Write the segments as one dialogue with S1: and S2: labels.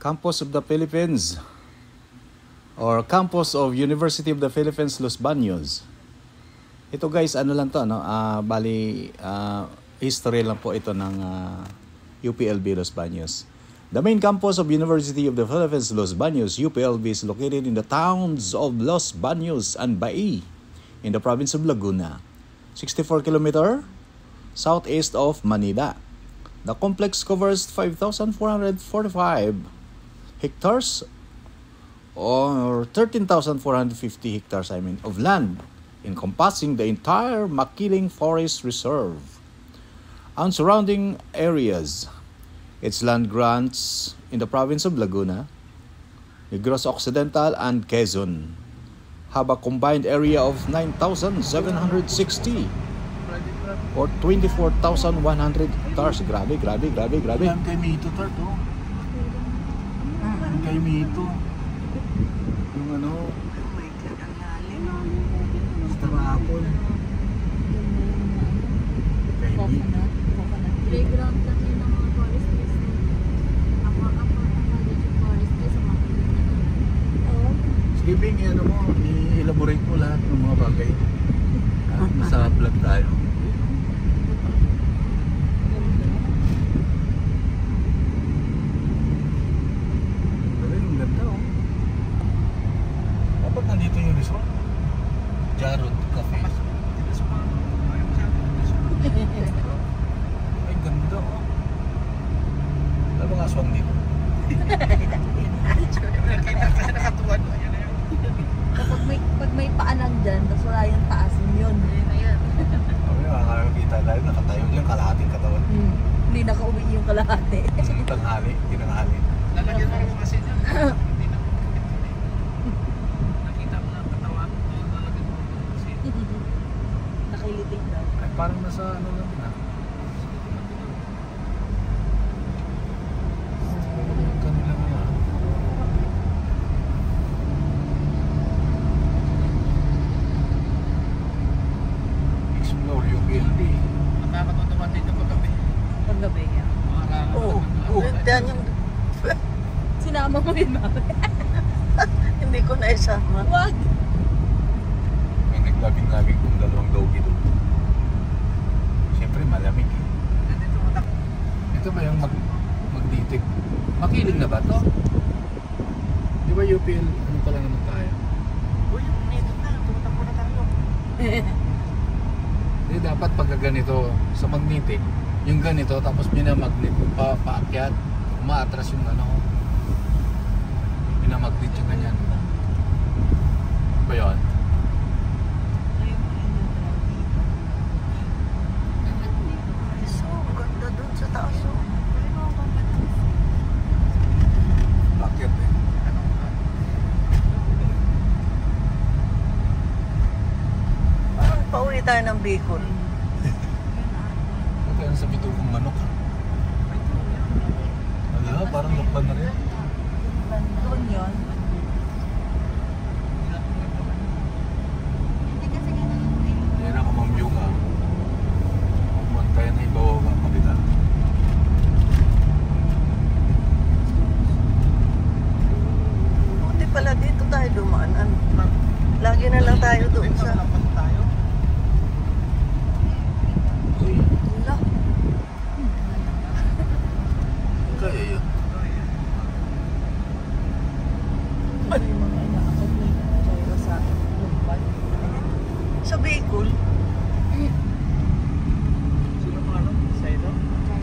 S1: Campus of the Philippines or Campus of University of the Philippines, Los Baños. Ito guys, ano lang to, no? History lang po ito ng UPLB Los Baños. The main campus of University of the Philippines, Los Baños, UPLB is located in the towns of Los Baños and Bai in the province of Laguna, 64 km southeast of Manila. The complex covers 5,445 hectares or 13,450 hectares of land, encompassing the entire Makiling Forest Reserve and surrounding areas. Its land grants in the province of Laguna, Negros Occidental, and Quezon have a combined area of 9,760 or 24,100 hectares. Grabe.
S2: Yan kay Mito, Tarto. Yan kay Mito. Yung ano, Starapol. Kay Mito.
S3: Playground kasi ng mga foresters. Ako foresters sa mga
S2: Sige, Bing, ano mo, i-elaborate mo lahat ng mga bagay. Nasa vlog tayo. Ang ganda, oh. Dapat nandito yung resort. Jarod Cafe. Ay, ganda, oh. Wala bang aswang dito?
S3: Pag may paanan dyan, tapos wala yung taasin yun. Ayan.
S2: Okay, makakakita tayo. Nakatayo dyan, kalahating katawan.
S3: Hindi nakauwi yung kalahati.
S2: Tanghali, tinanghali.
S4: Lalagyan mo rin kasi dyan. Hindi na nakita mo na katawan. Lalagyan mo rin kasi.
S3: Nakiliting daw.
S2: Ay, parang nasa ano lang na. Kanila mo na. Explore UPLB.
S4: Nakakatutuwa dito paggabi.
S3: Paggabi yan.
S4: Oo.
S5: Yan yung
S3: Sinama mo yun, mami.
S5: hindi ko na isama.
S3: Wag!
S2: May naglabing-labing kung dalawang doggy doon. Siyempre malamig eh.
S4: Dito matak.
S2: Ito ba yung magditig? Makiling na ba to? Di ba UPL, ano pa lang naman tayo?
S4: Uy, dito na. Tumatakbo na tayo.
S2: Hindi, dapat pagka ganito sa magnetic, yung ganito tapos minamagnet paakyat, umaatras yung ano, minamagnet yung ganyan. Ba yun?
S5: So, ganda dun sa taas. Oh.
S2: Paakyat eh.
S5: Parang pauwi tayo ng Bicol.
S2: Ito yan sa bitugong manok. Wala, parang lukban na rin.
S3: Doon yun.
S2: Yan ako mamyong ah. Kumantayan na ibawaw ang kapital.
S5: Buti pala dito tayo dumaan. Lagi na lang tayo doon sa...
S4: tayo.
S2: Uy,
S5: Wala.
S2: kaya yun.
S3: Ano yung mga inakasag ni Jaira sa Lumpan?
S5: Sa Bicol.
S4: Sino mga ano? Saido?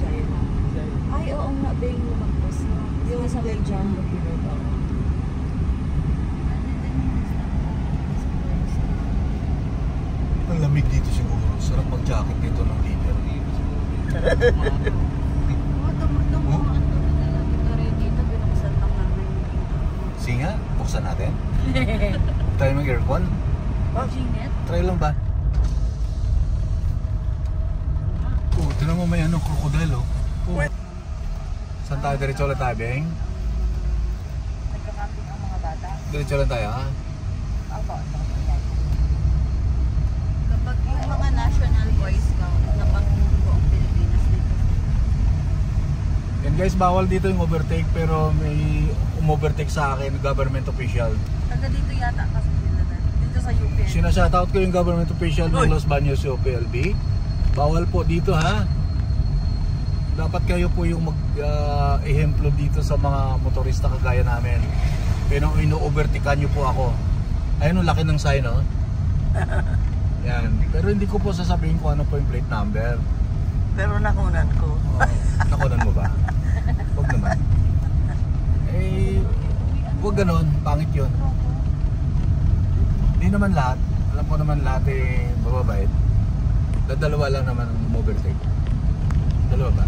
S3: Jaira. Ay, oo nga, Beng lumagpas. Yung sa may John Lopinoto.
S2: Ang lamig dito siguro. Sarap mag-jacket dito ng leader.
S3: Dito, binuksan lang namin.
S2: Singa, buksan natin. Tayo mag-aircon.
S3: Jeanette?
S2: Try lang ba? Oh, tinan mo may ano, krokodilo. Oh. Saan tayo? Diretso lang tayo, Beng?
S3: Nagkakamping ang mga bata.
S2: Diretso lang tayo, ha?
S3: Ako, kapag yung mga national boys scout na pang buong Pilipinas dito.
S2: Yan
S1: Guys, bawal dito yung overtake pero may umovertake sa akin, government official.
S3: Taga dito yata kasi sila dito sa UP.
S1: Sinashoutout ko yung government official ng Los Baños UPLB. Bawal po dito ha. Dapat kayo po yung mag-ehemplo dito sa mga motorista kagaya namin. Pero ino-overtakean nyo po ako. Ayun, laki ng sign, no? Yan. Pero hindi ko po sasabihin kung ano po yung plate number.
S5: Pero nakunan ko.
S1: Oh, nakunan mo ba? Huwag naman. Eh, huwag ganon. Pangit yun. Hindi naman lahat. Alam ko naman lahat eh mababait. Dalawa lang naman ang overtake. Dalawa ba?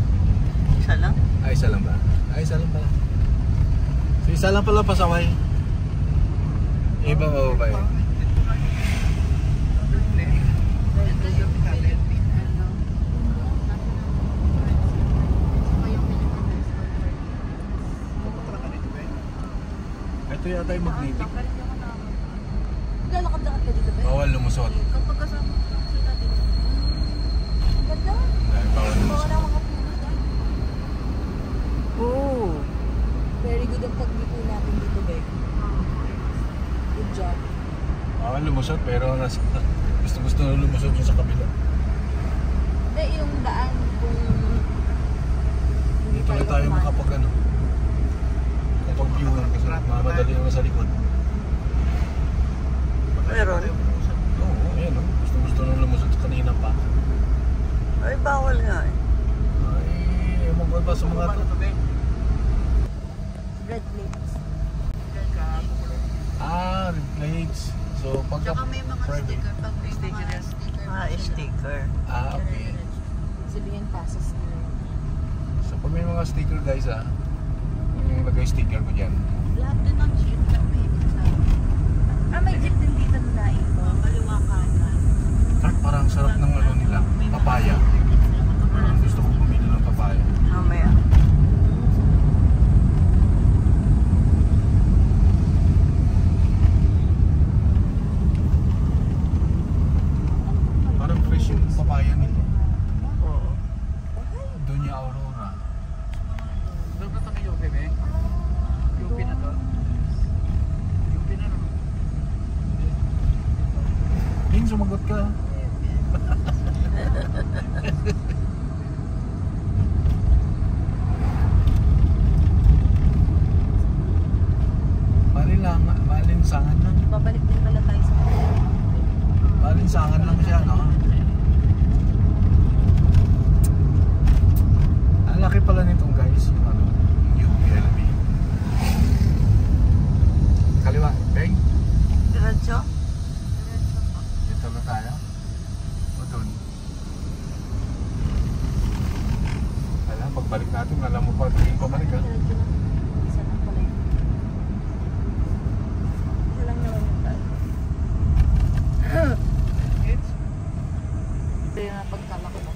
S5: Isa lang.
S1: Ay, isa lang ba? Ay, isa lang pala. So, isa lang pala pasaway. Ibang mababait. Ito yata yung magnetic.
S3: Lalakad-lakad ka dito ba?
S1: Bawal lumusot.
S3: Kapag kasama ko lang sila dito. Ganda.
S1: Dahil bawal
S3: Bawal
S1: lumusot.
S3: ang mga pumunta.
S5: Oo.
S3: Very good ang pagdito natin dito, Bek. Good job.
S1: Bawal lumusot pero gusto na lumusot yung sa kabila.
S3: Hindi, yung daan kung
S1: Dito lang tayo makapag ano. Kapag view kasi mamadali naman sa likod.
S5: Meron.
S1: Oo, ayan o. Gusto na lumusot kanina pa.
S5: Ay, bawal nga eh.
S1: Ay, ewan ko ba sa mga to?
S3: red plates.
S1: Ah, red plates. So, pagka
S3: Tsaka may mga
S1: private.
S3: sticker. Pag may
S4: Sticker
S3: mga
S4: yan.
S3: sticker.
S5: Ah, sticker.
S1: Ah, okay.
S3: Sabihin passes nila.
S1: So, pag may mga sticker guys yung lagay sticker ko dyan.
S3: Lahat din ng jeep na may isa. May jeep din dito na ito. Kaliwa kanan.
S1: Parang sarap ng ano nila, papaya. Gusto ko bumili ng papaya.
S5: Mamaya.
S1: Parang fresh yung papaya nito.
S5: Oo.
S1: Doña Aurora.
S4: Doon ba ito may UP, Beng? UP na to? UP na, no?
S1: Ning, sumagot ka. Malinsangan lang.
S3: Babalik din pala tayo sa
S1: Malinsangan lang siya, no? Ang laki pala nitong guys, yung ano, yung UPLB. Kaliwa, Beng?
S5: Diretso?
S1: Dito na tayo. O dun. Alam, pagbalik natin, alam mo pa, tingin ko balik ha.
S3: Isa lang pala yun. Isa lang naman yung tayo. Ito yung pagkalaki mo.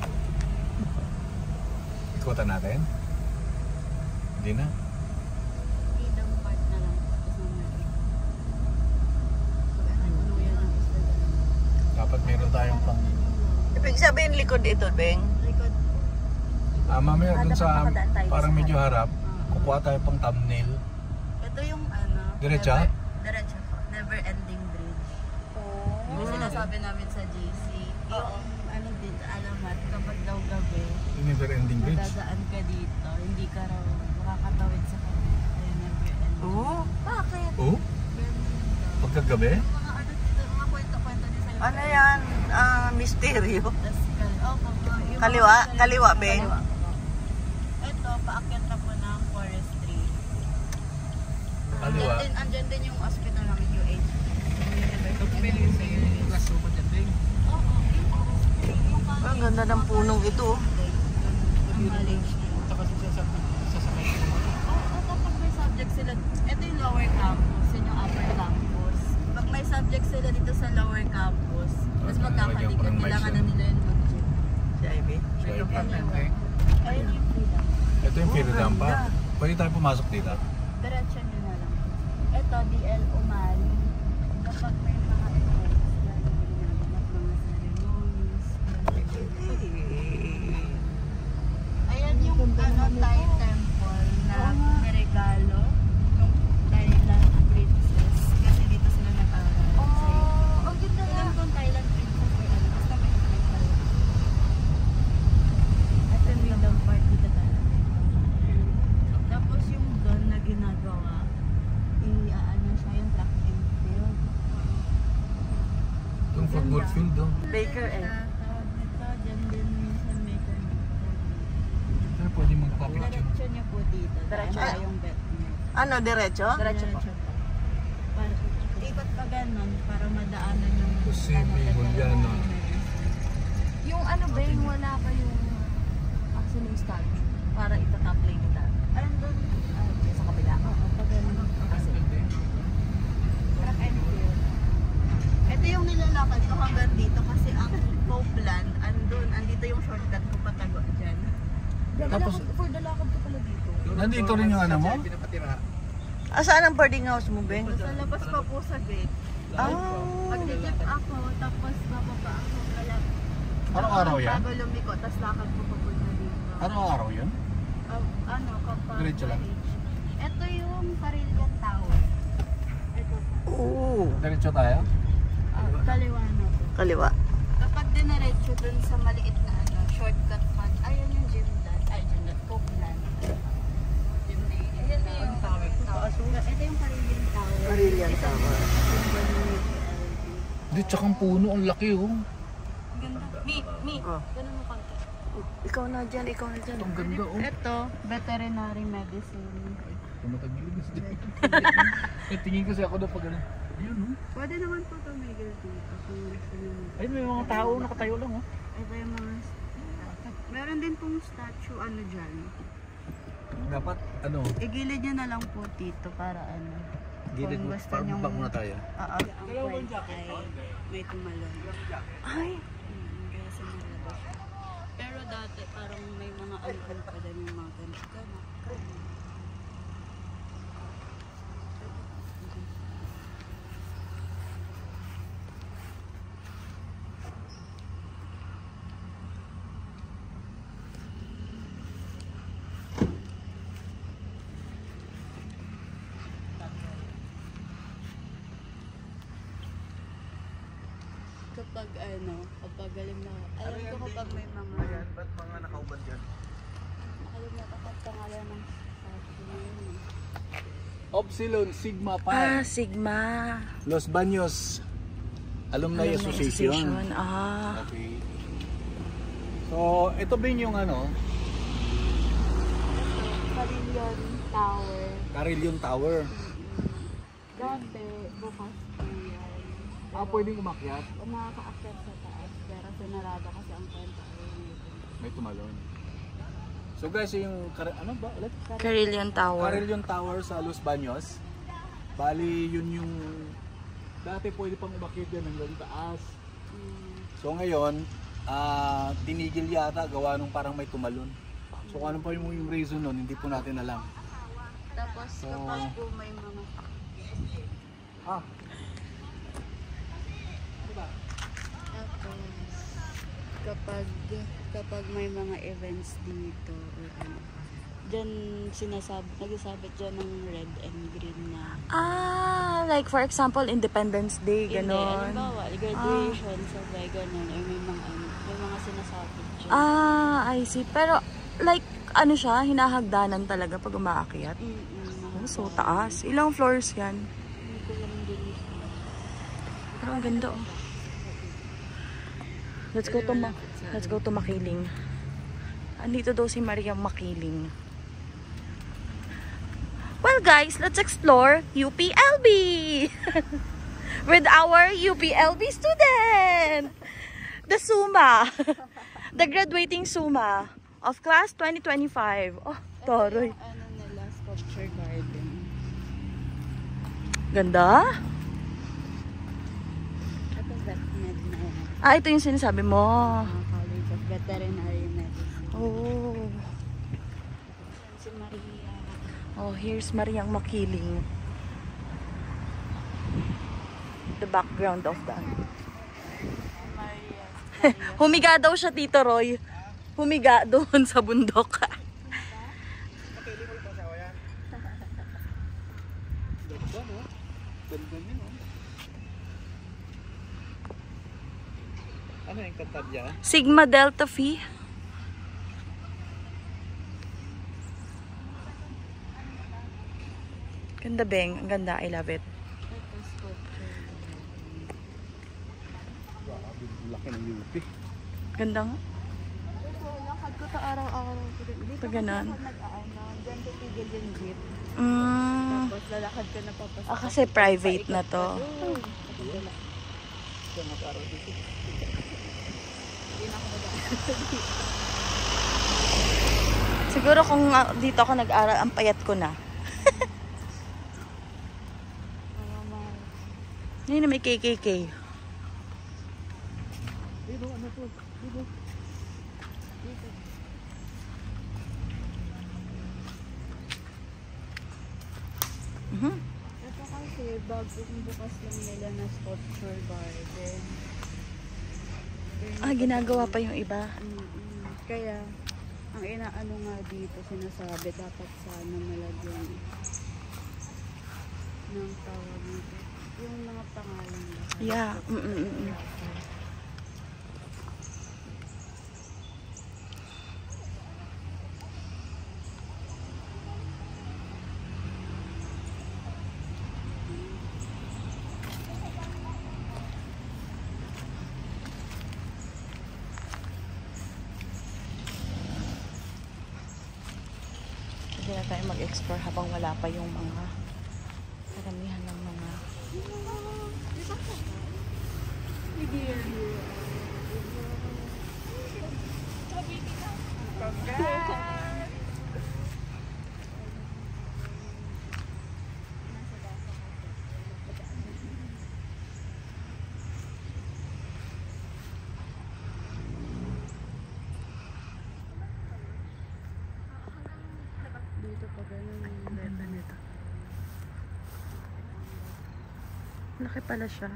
S1: Ikutan natin? Hindi na.
S3: Idang part na lang. Tapos mamaya. Pag ano, tuluyan ang isla.
S1: Dapat meron tayong pang...
S5: Ibig sabihin likod ito, Beng.
S3: Likod.
S1: mamaya dun sa
S3: Dapat makadaan tayo
S1: parang
S3: sa
S1: medyo
S3: harap.
S1: harap, kukuha tayo pang thumbnail.
S3: Ito yung ano.
S1: Diretsa?
S3: Diretsa po. Never ending bridge. Oh. Yung sinasabi namin sa GC. Yung ano dito, alamat, kapag daw gabi,
S1: Yung never ending bridge.
S3: madadaan ka dito, hindi ka raw makakatawid sa kanila. Ayun, never ending.
S5: Oo.
S3: Bakit?
S1: Oh?
S3: Ganun daw.
S1: Pagkagabi?
S3: Mga ano dito, mga kwento-kwento din sa'yo.
S5: Ano yan? Misteryo.
S3: Tas, yung
S5: Kaliwa?
S3: mga-
S5: Kaliwa, Beng?
S3: Kaliwa po. Ito, paakyat na po ng forestry.
S1: Kaliwa.
S3: Andyan din yung hospital ng UH.
S4: Ito pumili yung glass sopa dyan, Beng.
S3: Oo, yung forestry. Yung
S5: Ang ganda ng punong ito.
S3: Ang college.
S4: Saka sasakay ko naman.
S3: Oo, kapag may subject sila, ito yung lower campus, yun yung upper campus. Pag may subject sila dito sa lower campus, tapos magkakalikan,
S1: parang may
S3: kailangan na
S1: siya.
S3: nila yung mag-gym.
S5: Si Ivy.
S4: Ito pa na, Beng.
S3: Ayun yung freedom.
S1: Ito yung Firidam pa. Pwede tayo pumasok dito.
S3: Diretso nyo na lang. Ito, DL Umali. Kapag may mga events, lalagyan natin at mga ceremonies. Ayan yung ano, Thai temple.
S2: Yung football field, oh.
S5: Baker eh.
S3: Diyan din minsan may
S2: Pero pwede magpa-picture.
S3: diretso niya po dito.
S5: Diretso.
S3: Diretso yung bet niya.
S5: Ano, diretso?
S3: Diretso po. Para ikot pa ganun para madaanan yung
S2: Posible, Juliana.
S3: Yung ano ba yung wala pa yung actually yung statue para itatop lane nila. Ayun doon. Sa kabila. Oo, pag ganun. Kasi track and field. Ito yung nilalakad ko hanggang dito kasi ang Copeland andito yung shortcut ko patago dyan.
S2: Tapos,
S3: For the lakad ko pala dito.
S2: nandito rin yung ano mo?
S4: Pinapatira.
S5: Saan ang boarding house mo, Beng?
S3: Sa labas pa po sa gate.
S5: Ah.
S3: Pag-jeep ako, tapos bababa ako kala.
S2: Araw-araw yan?
S3: Bago lumiko, tapos lakad ko papunta dito.
S2: Araw-araw yun?
S3: Ano, kapag...
S2: Diretso lang?
S3: Ito yung Carillion Tower. Ito.
S5: Oo.
S2: Diretso tayo?
S3: Kaliwa na po.
S5: Kaliwa.
S3: Kapag dinaretso dun sa maliit na ano, shortcut pa, ayan yung Gymland. Ay, Gymland. Copeland. Gymland. Ayan na yung tower. Ito yung Carillion Tower.
S5: Carillion Tower.
S2: Di, tsakang puno. Ang laki, oh.
S3: Ganda. Mi.
S5: Oh.
S3: Ganun mo konti.
S5: Ikaw na dyan, ikaw na dyan.
S2: Ang ganda, oh.
S3: Ito, veterinary medicine.
S2: Tumatagilid. Tingin kasi ako na pag ano. Ayun, oh.
S3: Pwede naman po tumigil dito kung gusto nyo.
S2: Ayun, may mga tao nakatayo lang, oh.
S3: Ito yung mga... Meron din pong statue ano dyan.
S2: Dapat, ano,
S3: Igilid nyo na lang po dito para ano.
S2: gilid
S3: Kung
S2: mo.
S3: gusto
S2: Parang
S3: nyong-
S2: bumpak muna tayo.
S3: Oo. Ang point ay may tumalon.
S5: Ay,
S3: Kaya sinarado siya. Pero dati parang may mga angkol pa din yung mga ganito. Kapag ano, kapag alam na, alam ko kapag may mga,
S2: Ba't mga nakaubad dyan?
S3: alam na kapag pangalan ng statue na yun eh.
S2: Upsilon Sigma Pi.
S5: Sigma.
S2: Los Baños Alumni Association.
S5: Ah.
S2: Okay. So, ito ba yung ano?
S3: Carillion Tower.
S2: Carillion Tower.
S3: Dati, bukas po yan.
S2: Pwedeng umakyat.
S3: Umakaakyat sa taas, pero sinarado kasi ang kwento ay
S2: May tumalon. So guys, yung ano ba ulit?
S5: Carillion Tower.
S2: Carillion Tower sa Los Baños. Bali, yun yung dati pwede pang umakyat yan hanggang taas. So ngayon, tinigil yata gawa nung parang may tumalon. So kung ano pa yung reason nun, hindi po natin alam.
S3: Tapos kapag po may mga tapos kapag may mga events dito or ano, dyan nagsasabit dyan ng red and green na
S5: Like for example, Independence Day,
S3: hindi,
S5: ganon.
S3: halimbawa, graduation, sabay ganon, or may mga sinasabit dyan.
S5: I see. Pero like, ano siya, hinahagdanan talaga pag umaakyat.
S3: Mga
S5: So, taas. Ilang floors yan?
S3: hindi ko lang din
S5: Pero ang ganda, oh. Let's go to Makiling. Andito daw si Maria Makiling. Well guys, let's explore UPLB with our UPLB student, the SUMA, the graduating SUMA of class 2025. Oh, toroy.
S3: ano nila, sculpture garden.
S5: Ganda.
S3: Ito VetMed na yan.
S5: Ito yung sinasabi mo.
S3: College of Veterinary Medicine.
S5: Oh.
S3: Si Maria.
S5: Oh, here's Mariang Makiling. The background of that.
S3: Maria.
S5: Humiga daw siya, Tito Roy. Humiga doon sa bundok.
S2: Ano yung katadya?
S5: Sigma Delta Phi. Ganda, Beng. Ang ganda. I love it.
S3: Ito sculpture garden.
S2: Laki ng UP.
S5: Ganda nga.
S3: So, lakad ko ta araw-araw. Dito
S5: Pag ganon.
S3: ako nag-aano. Diyan titigil yung jeep.
S5: Mm.
S3: Tapos lalakad ka na papasok.
S5: Ah, kasi private na to.
S2: Siya mag-aral dito.
S3: Hindi na ako mag-aano.
S5: Siguro kung dito ako nag-aral, ang payat ko na. Hindi na may KKK.
S2: Dito, ano po? Dito.
S5: Mhm.
S3: Ito kasi bagong bukas lang nila na sculpture garden.
S5: Ah, ginagawa pa yung iba.
S3: Kaya, ang inaano nga dito, sinasabi, dapat sana malagyan ng tawag nito. Yung mga pangalan lahat.
S5: Yeah. Pwede na tayo mag-explore habang wala pa yung mga karamihan ng mga
S3: Dito pa ganun yung beta nito.
S5: laki pala siya.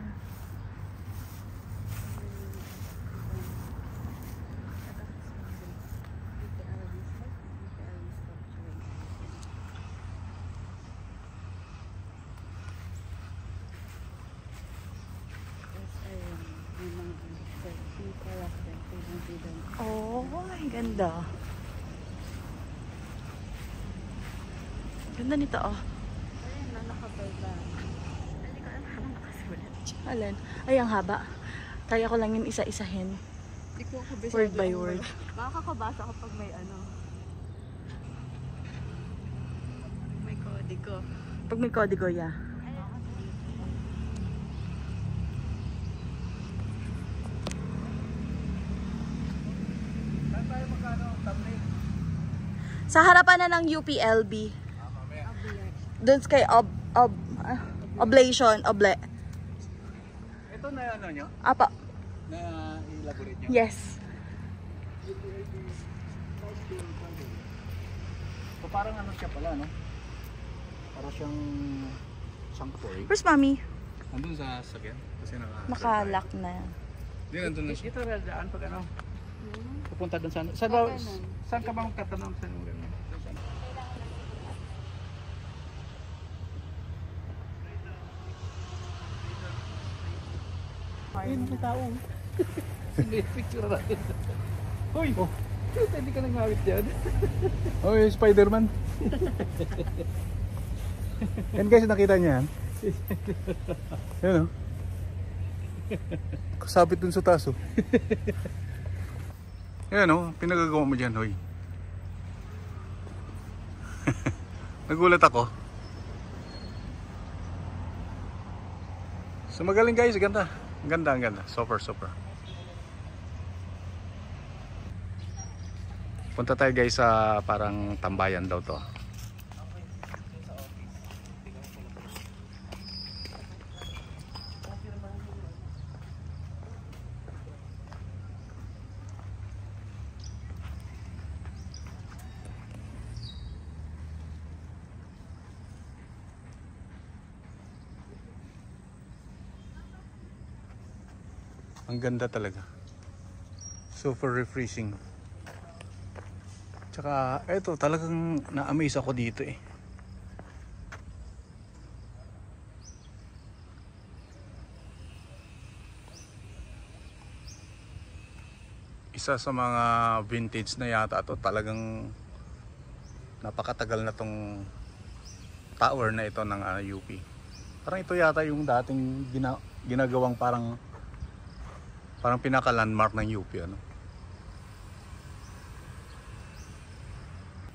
S5: Oh, ang ganda. Ganda nito, oh.
S3: Ayun na, nakababa. Hindi ko alam kung nakasulat.
S5: Alin? Ay, ang haba. Kaya ko lang yun isa-isahin.
S3: Hindi ko kabisado.
S5: Word by word.
S3: Makakabasa kapag may ano. May kodigo.
S5: Pag may kodigo, yeah.
S2: Saan tayo magkano? Thumbnail?
S5: Sa harapan na ng UPLB.
S2: Mamaya.
S5: Doon kay Oblation.
S2: Ito na ano nyo?
S5: Apa.
S2: Na elaborate nyo?
S5: Yes.
S2: So parang ano siya pala, no? Para siyang sanctuary.
S5: Where's mommy?
S2: Nandun sa sakyan. Kasi
S5: Nakalock na.
S2: Hindi, nandun na siya. Ito daan pag ano? Pupunta dun sa... Saan ka ba magtatanong sa nung gano'n? Ayun, may tao. Hindi, picture natin. Hoy! Oh. Hindi ka nangawit dyan.
S1: Oh, yung Spider-Man. Yan guys, nakita niya yan. Yan o. Kasabit dun sa taso. Yan o, pinagagawa mo dyan, hoy. Nagulat ako. So magaling guys, ganda. Ang ganda. Super. Punta tayo guys sa parang tambayan daw to. Ang ganda talaga. Super refreshing. Tsaka eto talagang na-amaze ako dito eh. Isa sa mga vintage na yata to, talagang napakatagal na tong tower na ito ng UP. Parang ito yata yung dating ginagawang parang Parang pinaka-landmark ng UP, ano?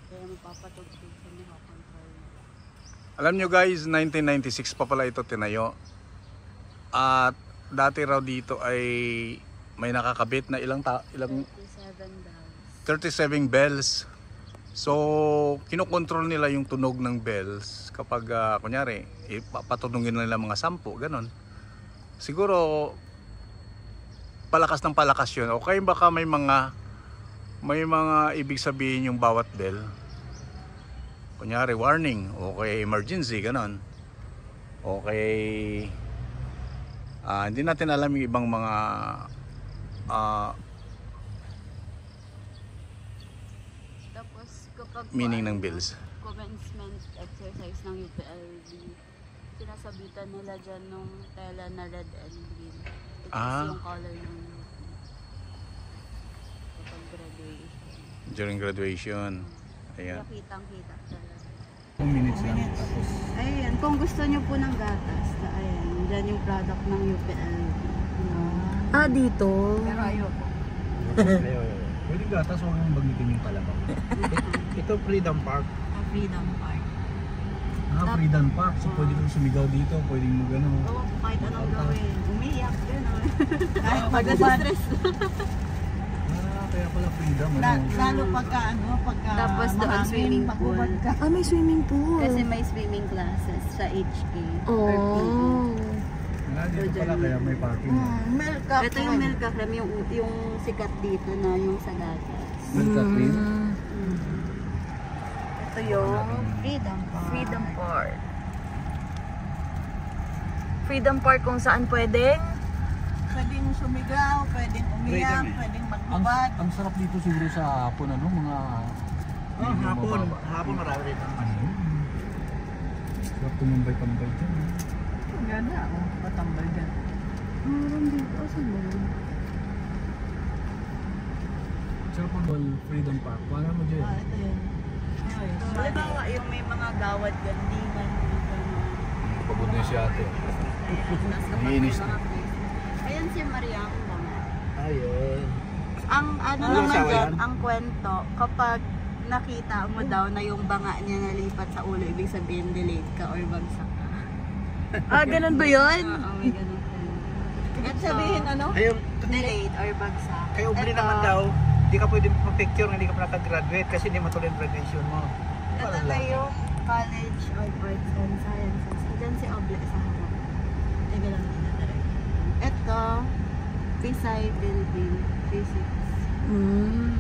S3: Kaya magpapatugtog sa mga control.
S1: Alam nyo guys, 1996 pa pala ito tinayo. At dati raw dito ay may nakakabit na ilang 37 bells. So, kinokontrol nila yung tunog ng bells kapag kunyari, patunungin nila mga 10, ganon. Siguro palakas ng palakas yun. Okay, baka may mga ibig sabihin yung bawat bell. Kunyari warning, okay emergency, ganon. Okay, hindi natin alam yung ibang mga meaning ng bells.
S3: Commencement exercise ng UPLB, sinasabitan nila dyan nung tela na red and green. Ito kasi yung color ng kapag graduation.
S1: During graduation. Ayan.
S3: Kaya kitang-kita talaga.
S2: 2 minutes lang. Tapos,
S3: Ayan, kung gusto nyo po ng gatas, ayan, dyan yung product ng UPLB.
S5: Dito.
S3: Pero ayoko.
S2: pwede gatas, huwag mong bagitin yung kalabaw. Ito Freedom Park.
S3: Freedom Park.
S2: Freedom Park. So pwede kang sumigaw dito, pwede mo gano'n.
S3: Oo, kahit anong gawin. Umiyak, gano'n. Pag nasa-stress.
S2: Kaya pala freedom.
S6: Lalo pagka
S3: Tapos doon swimming pool.
S5: May swimming pool.
S3: Kasi may swimming classes sa HK.
S5: Oh.
S2: Dito pala kaya may parking.
S6: Milk cup.
S3: Ito yung milk cream, yung sikat dito na yung sa gatas.
S2: Milk cream.
S3: Ito yung
S6: Freedom Park.
S5: Freedom Park. Freedom Park kung saan pwedeng
S6: Pwedeng sumigaw, pwedeng umiyak,
S2: Freedom eh.
S6: pwedeng
S2: Ang
S6: magbabad.
S2: sarap dito siguro sa hapon, ano, mga... hapon marami rito. Sarap tumambay-tambay dyan.
S6: Ang ganda, patambal dyan.
S3: meron dito. Saan ba yun?
S2: Sarap ang Freedom Park. Paano mo dyan?
S6: Ito yun.
S3: Halimbawa, yung may mga gawad gandingan dito na.
S2: Pagod na si ate.
S3: Tapos kapag may
S2: Linis
S3: mga place. Ayan si Maria ang mga.
S2: Ayun.
S3: Ang ano
S2: Ano
S3: naman
S2: asawa
S3: dyan,
S2: yan?
S3: ang kwento, kapag nakita mo daw na yung banga niya nalipat sa ulo, ibig sabihin delayed ka or bagsak ka.
S5: ganun ba yun?
S3: Oo, may ganun ka.
S6: Ibig sabihin ano?
S2: Ayun.
S3: Delayed or bagsak.
S7: Kaya ubli
S3: Ito,
S7: naman daw, hindi ka pwede mag-picture na hindi ka pa nakagraduate kasi hindi matuloy ang graduation mo.
S3: Ito na yung College of Arts and Sciences. Diyan si Oble sa harap. Teka lang dito direct. Ito, Pisay Building, Physics. Ayun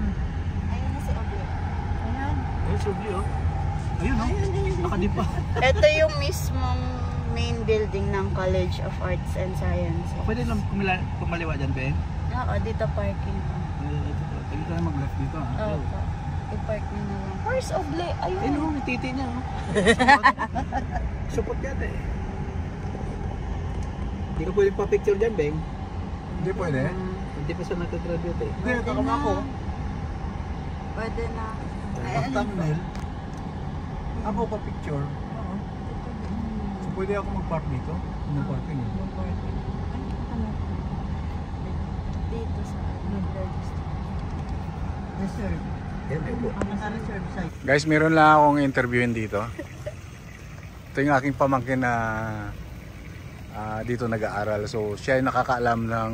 S3: na si Oble. Ayan.
S7: Ayun, subli oh. Ayun oh. Nakadipa.
S3: Ito yung mismong main building ng College of Arts and Sciences.
S7: Pwede lang pumaliwa dyan, Ben?
S3: Oo, dito parking.
S2: Pwede ka na mag-left dito.
S3: Opo. I-park nyo na lang. Where's Oble?
S7: Ayun
S3: Ayun.
S7: oh, may titi niya oh. Support yata eh. Hindi ka pwede pa-picture dyan, Ben.
S2: Hindi pwede.
S7: Hindi pa siya nakagraduate eh.
S2: Hindi,
S3: Pwede
S2: takam
S3: na.
S2: ako.
S3: Pwede na.
S2: Ang thumbnail. Ako pa picture. Oo. So pwede ako mag-park dito? Yung parking eh.
S3: Dito sa register.
S6: Reserve. Ang naka-reserve site.
S1: Guys, meron lang akong interviewin dito. Ito yung aking pamangkin na dito nag-aaral. So siya ay nakakaalam ng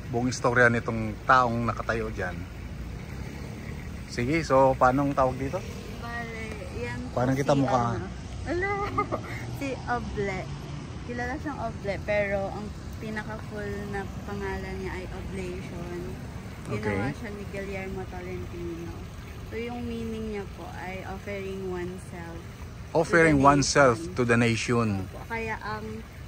S1: buong istorya nitong taong nakatayo dyan. Sige, so paano ang tawag dito?
S3: Bale, yan po
S1: Parang kita
S3: si,
S1: mukha.
S3: Ano, si Oble. Kilala siyang Oble, pero ang pinaka-full na pangalan niya ay Oblation. Ginawa
S1: Okay.
S3: siya ni Guillermo Tolentino. So yung meaning niya po ay offering oneself.
S1: Offering oneself to the nation.
S3: Opo. Kaya ang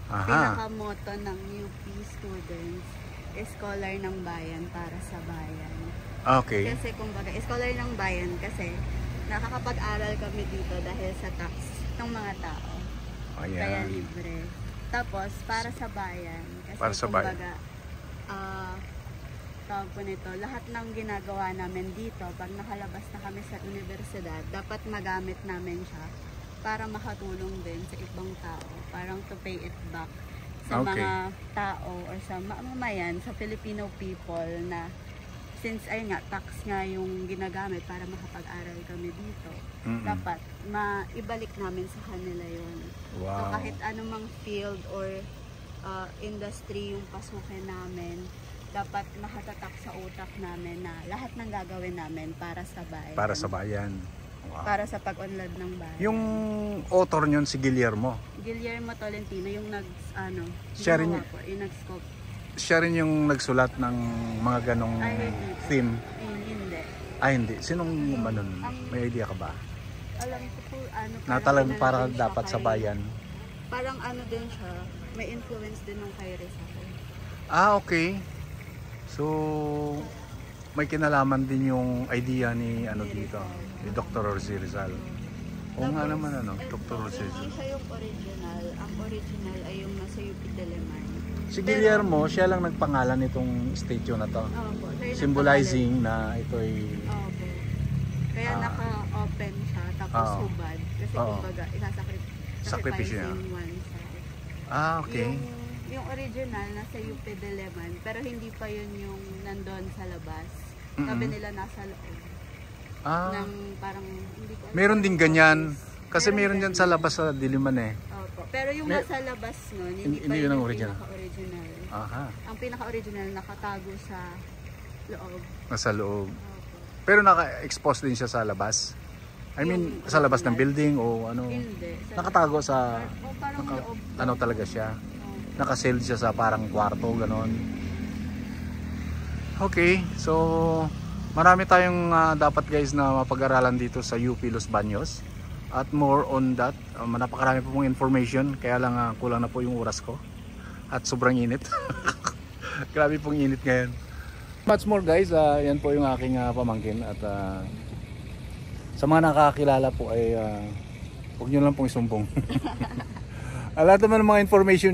S1: Aha.
S3: pinaka-motto ng UP students is Scholar ng Bayan para sa bayan.
S1: Okay.
S3: Kasi kumbaga, scholar ng bayan kasi nakakapag-aral kami dito dahil sa tax ng mga tao. Kaya
S1: Ayan.
S3: libre. Tapos, para sa bayan. Kasi
S1: Para sa bayan.
S3: kumbaga, tawag po nito, lahat ng ginagawa namin dito, pag nakalabas na kami sa universidad, dapat magamit namin siya para makatulong din sa ibang tao. Parang to pay it back sa
S1: Okay.
S3: mga tao or sa mamamayan, sa Filipino people na since ayun nga, tax nga yung ginagamit para makapag-aral kami dito, dapat maibalik namin sa kanila yun. So
S1: Wow.
S3: kahit anumang field or industry yung pasukin namin, dapat nakatatak sa utak namin na lahat ng gagawin namin para sa bayan.
S1: Para sa bayan. Wow.
S3: Para sa pag-unlad ng bayan.
S1: Yung author nyon si Guillermo.
S3: Guillermo Tolentino, yung
S1: Siya rin-
S3: gumawa po, yung nag-scope.
S1: Siya rin yung nagsulat ng mga ganong
S3: Ay,
S1: theme.
S3: hindi.
S1: Hindi. Sinong manon? May idea ka ba?
S3: Alam ko po,
S1: Na talagang
S3: pinalagay
S1: para
S3: siya
S1: dapat sa
S3: kay-
S1: bayan.
S3: Parang din siya, may influence din nung kay Rizal.
S1: Okay. So, may kinalaman din yung idea ni dito, ni Dr. Rosie Rizal. Oo nga
S3: Tapos,
S1: naman
S3: ito,
S1: Dr. Rosie
S3: Hindi
S1: Rizal.
S3: siya yung original. Ang original ay yung nasa UP Diliman.
S1: Si Guillermo, siya lang nagpangalan nitong statue na to.
S3: Opo, siya yung
S1: Symbolizing na ito'y
S3: nagpangalan. Opo. Kaya naka-open siya, tapos
S1: Oo.
S3: hubad. Kasi
S1: Oo.
S3: kumbaga,
S1: Sakripisyo niya.
S3: sacrificing oneself.
S1: okay.
S3: Yung original nasa UP Diliman, pero hindi pa yun yung nandun sa labas. Sabi nila nasa loob. Ng parang, hindi ko alam
S1: Meron
S3: kung
S1: din
S3: anong
S1: ganyan.
S3: office.
S1: Kasi meron dyan sa labas sa Diliman eh.
S3: Opo. Pero yung nasa labas nun, hindi
S1: Hindi
S3: pa
S1: yun
S3: yun
S1: ang
S3: yung
S1: original.
S3: pinaka-original.
S1: Aha,
S3: Ang pinaka-original nakatago sa loob.
S1: nasa loob.
S3: Opo.
S1: Pero naka-expose din siya sa labas. I mean, sa labas ng building o ano.
S3: Hindi.
S1: Nakatago sa,
S3: O parang loob.
S1: ano talaga siya. Nakasealed siya sa parang kwarto, ganon. Okay, so marami tayong dapat guys na mapag-aralan dito sa UP Los Baños. At more on that, napakarami po pong information. Kaya lang kulang na po yung oras ko. At sobrang init. Grabe pong init ngayon. Much more guys, yan po yung aking pamangkin. At sa mga nakakilala po ay huwag nyo lang pong isumbong. Lahat naman ng mga information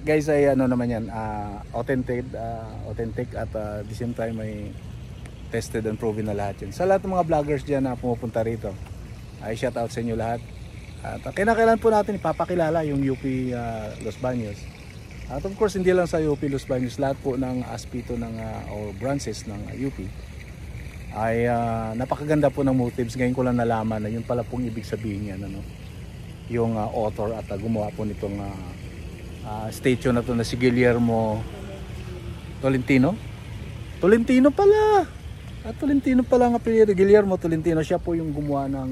S1: guys ay ano naman yan, authentic at the same time ay tested and proven na lahat yan. Sa lahat ng mga vloggers dyan na pumupunta rito, ay shout out sa inyo lahat. At kinakailan po natin ipapakilala yung UP Los Baños. At of course hindi lang sa UP Los Baños, lahat po ng aspito ng or branches ng UP ay napakaganda po ng motives. Ngayon ko lang nalaman na yun pala pong ibig sabihin yan, ano? Yung author at gumawa po nitong statue na to na si Guillermo Tolentino. Tolentino pala. Tolentino pala ang apelyido, Guillermo Tolentino. Siya po yung gumawa ng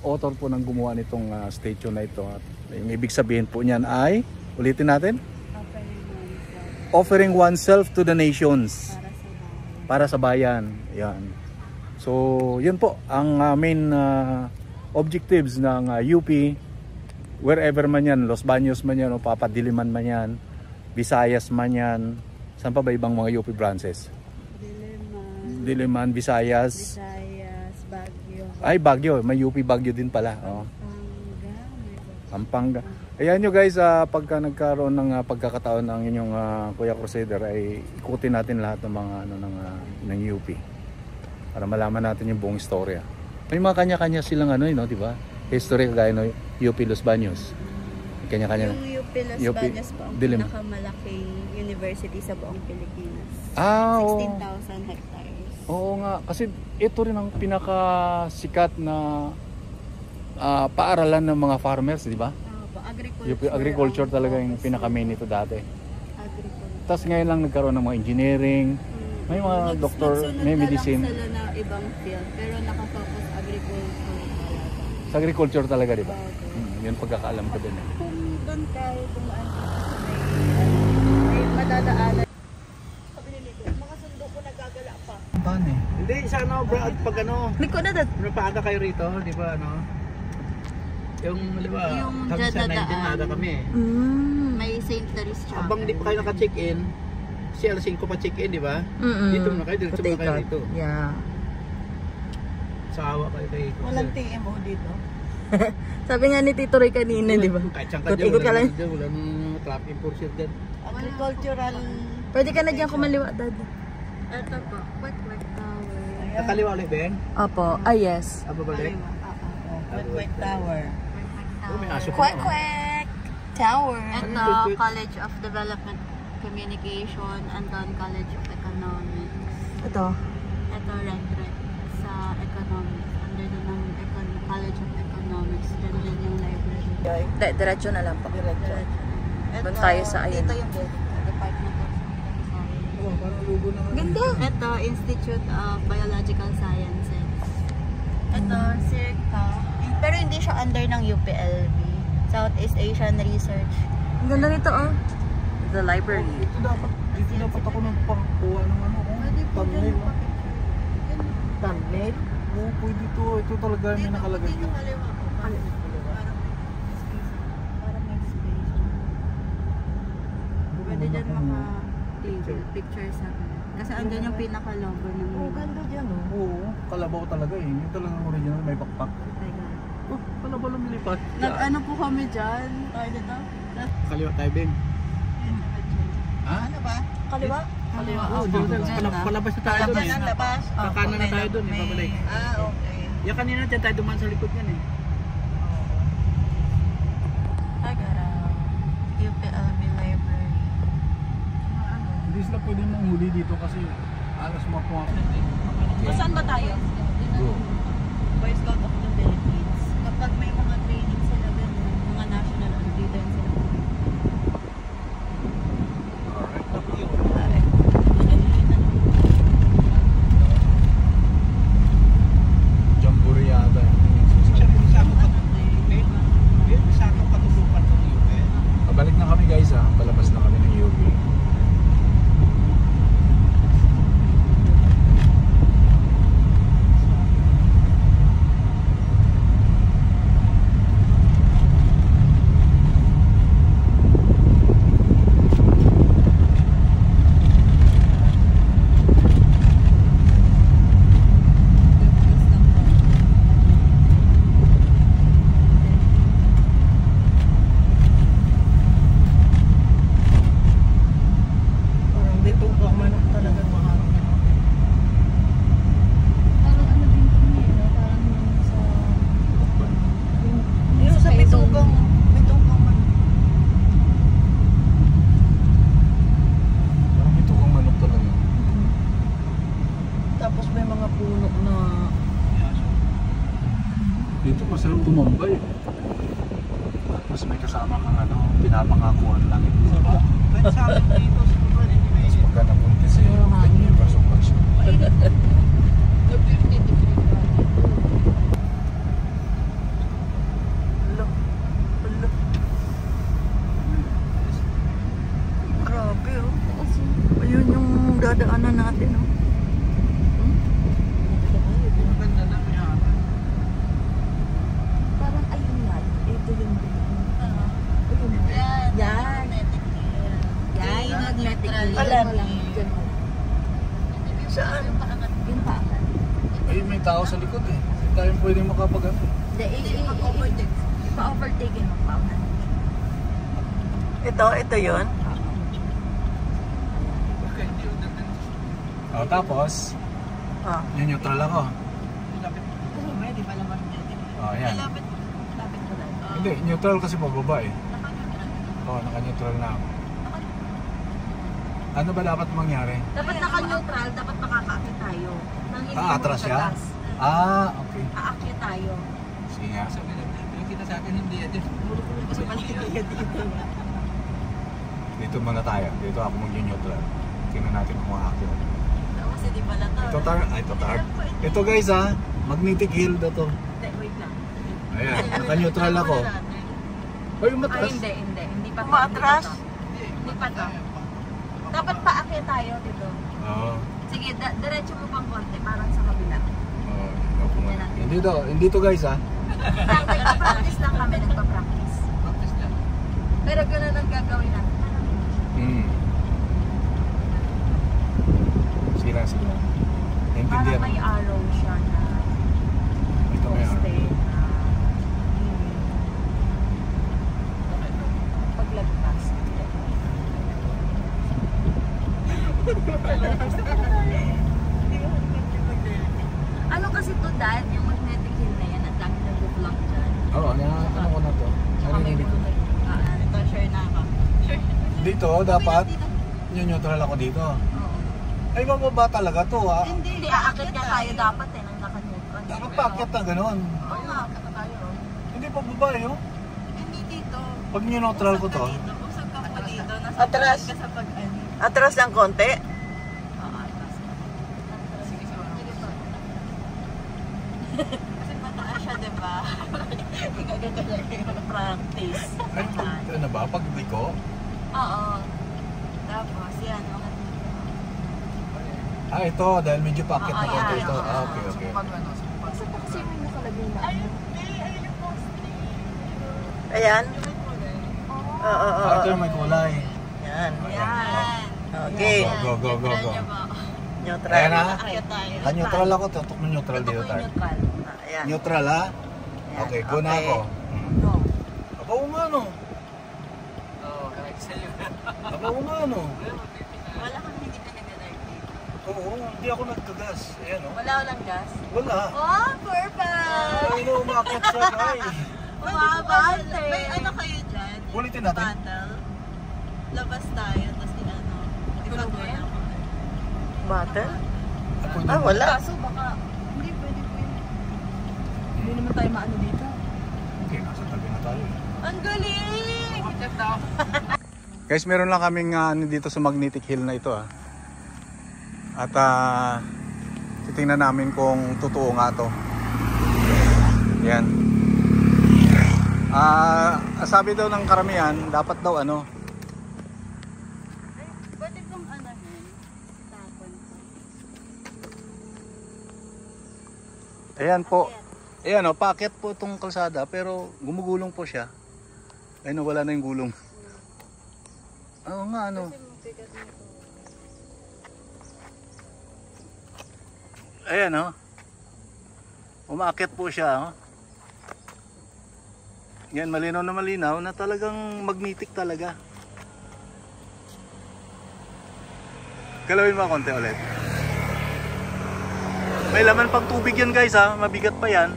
S1: author po ng gumawa nitong statue na ito. At yung ibig sabihin po niyan ay, ulitin natin, offering oneself to the nations. Para sa bayan. Yan. So, yun po ang main objectives ng UP, wherever man yan, Los Baños man yan, o Papadiliman man yan, Visayas man yan, saan pa ba ibang mga UP branches? Diliman, Visayas,
S3: Baguio,
S1: ay Baguio, may UP Baguio din pala. Pampanga. Ayan nyo guys, pagka nagkaroon ng pagkakataon ng inyong Kuya Crusader, ay ikutin natin lahat ng mga ng UP. Para malaman natin yung buong istorya. May mga kanya-kanya silang di ba? History kagaya no UP Los Baños. May kanya-kanya.
S3: Yung UP Los Baños po ang
S1: Diliman.
S3: pinakamalaking university sa buong Pilipinas.
S1: Oo.
S3: 16,000 hectares.
S1: Oo nga, kasi ito rin ang pinakasikat na paaralan ng mga farmers, di ba? Agriculture talaga yung pinaka-main nito dati.
S3: Agriculture.
S1: Tapos ngayon lang nagkaroon ng mga engineering, may mga doktor, may medicine.
S3: Nagsunod na lang sila na ibang field, pero nakafocus agriculture talaga.
S1: Sa agriculture talaga, di ba? Yun pagkakaalam ko din.
S3: Kung doon kayo, kung may madadaanan. Sabi ni Nico, mga sundo ko nagagala pa.
S1: Paano eh?
S7: Hindi, sa pag
S3: Nico na dad.
S7: paaga kayo rito, di ba, yung, di ba,
S3: Yung
S7: kami sa
S3: dadaan.
S7: 19 maaga kami.
S3: May St. Teresa Chapel.
S7: Habang di pa kayo naka-check-in, si alas 5 pa check-in, di ba? Dito na kayo, diretso na kayo dito.
S6: Yeah.
S7: Sawa kayo kayo.
S6: Walang TMO dito.
S5: Sabi nga ni Tito Roy kanina, di ba?
S7: Kahit saan ka dyan,
S5: Ikot ka lang.
S7: wala nang traffic enforcer dyan.
S6: Agricultural.
S5: Pwede ka na dyan kumaliwa, Dad.
S3: Ito po, Wet Tower.
S7: Nakaliwa ulit, Ben?
S5: Opo. Ah, yes.
S7: Aba balik?
S6: White Tower.
S7: Oh, may aso pa.
S3: Kwek-kwek! Tower.
S6: Ito, College of Development Communication, and then College of Economics.
S5: Ito.
S6: Ito, Red sa Economics. Under din ng College of Economics. Diyan din yung library.
S5: Diretso na lang po. Doon tayo sa ayun.
S6: Dito yung Department of Science.
S2: Oh, parang lugo na.
S6: Ganda! Ito, Institute of Biological Sciences. Ito, CIRCA. Pero hindi siya under ng UPLB. Southeast Asian Research.
S5: Ang ganda nito, oh. The library.
S2: Dito dapat ako nang pangkuha ng ano. Thumbnail.
S6: Thumbnail?
S2: Oo, pwede ito. Ito talaga may nakalagay yun.
S6: Parang may space. Pwede dyan picture sa akin. Kasi andyan yung pinaka-logo ng... Oh, ganda dyan, oh.
S2: Oo, kalabaw talaga eh. Yung talagang original may bakpak. Oh, kalabaw lumilipat.
S6: Nag-ano po kami dyan? Tayo dito?
S7: Kaliwa tayo, Ben. Ha?
S6: Ano ba? Kaliwa? Kaliwa.
S7: Oo, palabas na tayo doon eh.
S6: labas.
S7: Kakanan na tayo doon eh, babalik.
S6: Okay.
S7: Yung kanina dyan tayo dumaan sa likod yan eh.
S6: Agaraw. UPLB Library.
S2: Hindi sila pwede manghuli dito kasi alas makuha.
S3: Saan ba tayo?
S2: Go.
S6: Boy Scout of the Philippines. Kapag may mga training sila din, mga national leader sila.
S2: Jamboree yata. Pabalik na kami guys ha. Palabas na kami ng UP. Dito masarap tumambay. Tapos may kasama kang ano, pinapangakuan lang. Mas maganda punti sa iyo. Kanya yung pasok-pasok.
S5: Grabe, oh. Ayun yung dadaanan natin, oh.
S3: Parang ayun nga. Ito yung
S6: Yan. Yan, yung magnetic.
S3: Alam.
S6: Saan?
S3: Yung paangat.
S2: Ay, may tao sa likod eh. Hindi tayo pwede makapag-ano.
S3: Hindi, pa-overtake yung paangat.
S5: Ito yun.
S2: Oh, tapos,
S5: Ah.
S2: yung neutral ako.
S6: Pwede pala magnetic.
S2: Oh, yan.
S6: Lapit ko lang.
S2: Hindi, neutral kasi pababa eh. Oh, naka-neutral na ako. Ano ba dapat mangyari?
S3: Dapat naka-neutral, dapat makakaakit tayo. Nang hindi
S2: Atras siya?
S3: matagas.
S2: Okay.
S3: Aakyat tayo.
S2: Sige nga.
S7: Kita sa akin hindi yan.
S6: Kasi paligid dito.
S2: Dito muna tayo. Dito ako mag-neutral. Tingnan natin kung makakit.
S6: Kasi di pala to.
S2: Ito guys ha, magnetic hill na to.
S3: Hindi, wait lang.
S2: Ayan, naka-neutral ako. Ay,
S3: Ay,
S2: matras.
S3: hindi pa to.
S5: Umatras?
S3: Hindi pa to. Dapat paakyat tayo dito.
S2: Oo.
S3: Sige, diretso mo pang konti, parang sa kabila.
S2: Opo nga. Hindi to guys ha.
S3: Nagpa-practice lang kami, nagpa-practice. Pero gano'n ang gagawin natin.
S2: Sige lang.
S3: Parang
S2: Naintindihan
S3: may
S2: mo.
S3: arrow siya na
S2: Ito may
S3: poste
S2: arrow.
S3: na paglagpas. Ano kasi to, Dad? Yung magnetic hill na yan, ang dami nag-vlog dyan.
S2: Oo, ano ko na to.
S3: Tsaka may
S2: Narinig ko.
S3: mga
S6: Ito siya. Sure na ako. Sure.
S2: Dito, dapat, neutral ako dito. Ay, mababa talaga to, ha?
S3: Hindi, aakit nga tayo dapat eh, nang naka-neutral.
S2: Dapat paakyat na ganun.
S3: Oo nga, aakit na tayo.
S2: Hindi pa baba, yun.
S6: Hindi dito.
S2: Pag neutral ko to,
S6: Usap ka pa dito. Nasa
S5: Atras.
S6: ka sa pag-ano.
S5: Atras lang konti.
S6: Oo, atras ka. Sige, kasi mataas siya, diba?
S3: Practice.
S2: ay, ano ba, pag liko?
S6: Oo. Tapos, yan.
S2: Ah, ito, dahil medyo paakyat na
S6: Oo,
S2: konti
S6: yan.
S2: ito. Ah, okay, okay.
S3: Sa taxi mo nakalagay na.
S5: Ayan. Oo.
S2: Ah, ito yung may kulay.
S5: Yan.
S6: Yan.
S5: Okay.
S2: Go, go, go, go.
S5: Neutral.
S2: Ayan, ha?
S6: Akyat tayo.
S2: Ah, neutral ako. Tutok mo neutral dito tayo.
S3: Neutral.
S5: Ayan.
S2: Neutral, ha? Okay, go na
S5: Okay.
S2: ako.
S3: No.
S2: Aba, umano.
S4: Oo, kahit sa'yo.
S2: Aba, umano.
S6: Wala kang hindi ka nag-drive dito.
S2: Oo, hindi ako nagkagas. Ayan, oh.
S6: Walang gas.
S2: Wala.
S6: Oh, perfect!
S2: Ay, no, umakit siya, guys.
S6: Umabante. May ano kayo dyan?
S2: Ulitin natin.
S6: Battle. Labas tayo, tapos ano. Tulog mo yan?
S5: Battle?
S2: Ako
S5: Ah, wala.
S3: Kaso baka, hindi pwede po yun. Hindi naman tayo maano dito.
S2: Okay, nasa tabi na tayo.
S6: Ang galing!
S1: Guys, meron lang kaming dito sa Magnetic Hill na ito, ha. At titingnan namin kung totoo nga to. Yan. Sabi daw ng karamihan, dapat daw ano,
S6: Pwede kong anahin. Tapon.
S1: ayan po. Ayan, oh, paakyat po itong kalsada pero gumugulong po siya. Ayun, wala na yung gulong. Oo nga, ano. Ayan, oh. Umaakyat po siya, oh. Yan, malinaw na talagang magnetic talaga. Galawin mo konti ulit. May laman pang tubig yan, guys, ha. Mabigat pa yan.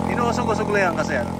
S1: Inuusog-usog lang yan kasi yan.